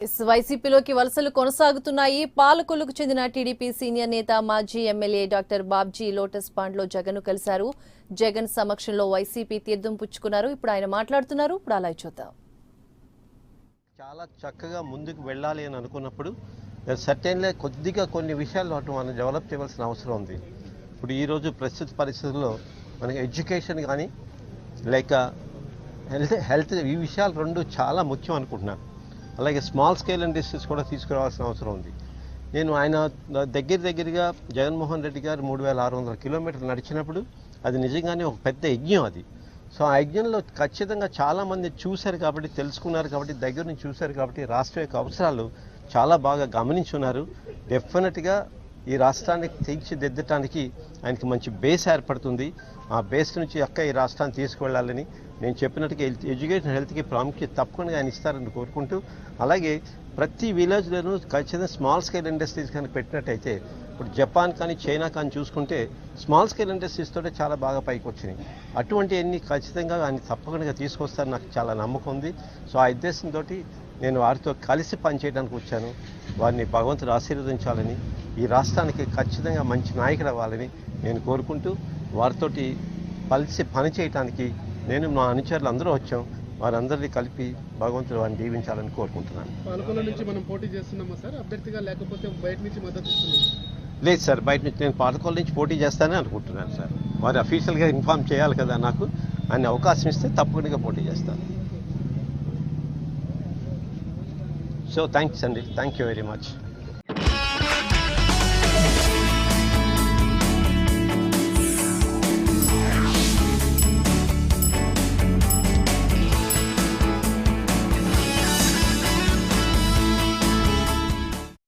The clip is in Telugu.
వైసీపీలోకి వలసలు కొనసాగుతున్నాయి. పాలకొల్లుకు చెందిన టీడీపీ సీనియర్ నేత మాజీ ఎమ్మెల్యే డాక్టర్ బాబ్జీ లోటస్ పాండ్లో జగన్ కలిశారు. జగన్ సమక్షంలో వైసీపీ తీర్థం పుచ్చుకున్నారు. ఇప్పుడు ఆయన మాట్లాడుతున్నారు. ఇప్పుడు అలా చూద్దాం. చాలా చక్కగా ముందుకు వెళ్ళాలి అని అనుకున్నప్పుడు సర్టెన్లీ కొద్దిగా కొన్ని విషయాలు అటు మనం డెవలప్ చేయవలసిన అవసరం ఉంది. ఇప్పుడు ఈరోజు ప్రస్తుత పరిస్థితుల్లో మనకి ఎడ్యుకేషన్ కానీ లేక హెల్త్ ఈ విషయాలు రెండు చాలా ముఖ్యం అనుకుంటున్నాను. అలాగే స్మాల్ స్కేల్ ఇండస్ట్రీస్ కూడా తీసుకురావాల్సిన అవసరం ఉంది. నేను ఆయన దగ్గరగా జగన్మోహన్ రెడ్డి గారు 3600 కిలోమీటర్లు నడిచినప్పుడు అది నిజంగానే ఒక పెద్ద యజ్ఞం అది. సో ఆ యజ్ఞంలో ఖచ్చితంగా చాలామంది చూశారు కాబట్టి, తెలుసుకున్నారు కాబట్టి, దగ్గర నుంచి చూశారు కాబట్టి రాష్ట్రం యొక్క అవసరాలు చాలా బాగా గమనించున్నారు. డెఫినెట్గా ఈ రాష్ట్రాన్ని తీర్చిదిద్దటానికి ఆయనకి మంచి బేస్ ఏర్పడుతుంది. ఆ బేస్ నుంచి ఈ రాష్ట్రాన్ని తీసుకువెళ్ళాలని నేను చెప్పినట్టుగా ఎడ్యుకేషన్ హెల్త్కి ప్రాముఖ్యత తప్పకుండా ఆయన ఇస్తారని కోరుకుంటూ, అలాగే ప్రతి విలేజ్లోనూ ఖచ్చితంగా స్మాల్ స్కేల్ ఇండస్ట్రీస్ కానీ పెట్టినట్టయితే, ఇప్పుడు జపాన్ కానీ చైనా కానీ చూసుకుంటే స్మాల్ స్కేల్ ఇండస్ట్రీస్ తోటే చాలా బాగా పైకి వచ్చినాయి. అటువంటివన్నీ ఖచ్చితంగా ఆయన తప్పకుండా తీసుకొస్తారని నాకు చాలా నమ్మకం ఉంది. సో ఆ ఉద్దేశంతో నేను వారితో కలిసి పనిచేయడానికి వచ్చాను. వారిని భగవంతుడు ఆశీర్వదించాలని, ఈ రాష్ట్రానికి ఖచ్చితంగా మంచి నాయకుడు అవ్వాలని నేను కోరుకుంటూ, వారితోటి కలిసి పనిచేయటానికి నేను మా అనుచరులు అందరూ వచ్చాం. వారందరినీ కలిపి భగవంతుడు వారిని దీవించాలని కోరుకుంటున్నాను. పాలకొల్లు నుంచి మనం పోటీ చేస్తున్నామా సార్ అభ్యర్థిగా, లేకపోతే బయట నుంచి మద్దతు ఇస్తున్నాం? లేదు సార్, బయట నుంచి నేను పాలకొల్లు నుంచి పోటీ చేస్తానని అనుకుంటున్నాను సార్. వారు అఫీషియల్గా ఇన్ఫార్మ్ చేయాలి కదా నాకు. ఆయన అవకాశం ఇస్తే తప్పకుండా పోటీ చేస్తాను. సో థ్యాంక్స్ అండి, థ్యాంక్ యూ వెరీ మచ్.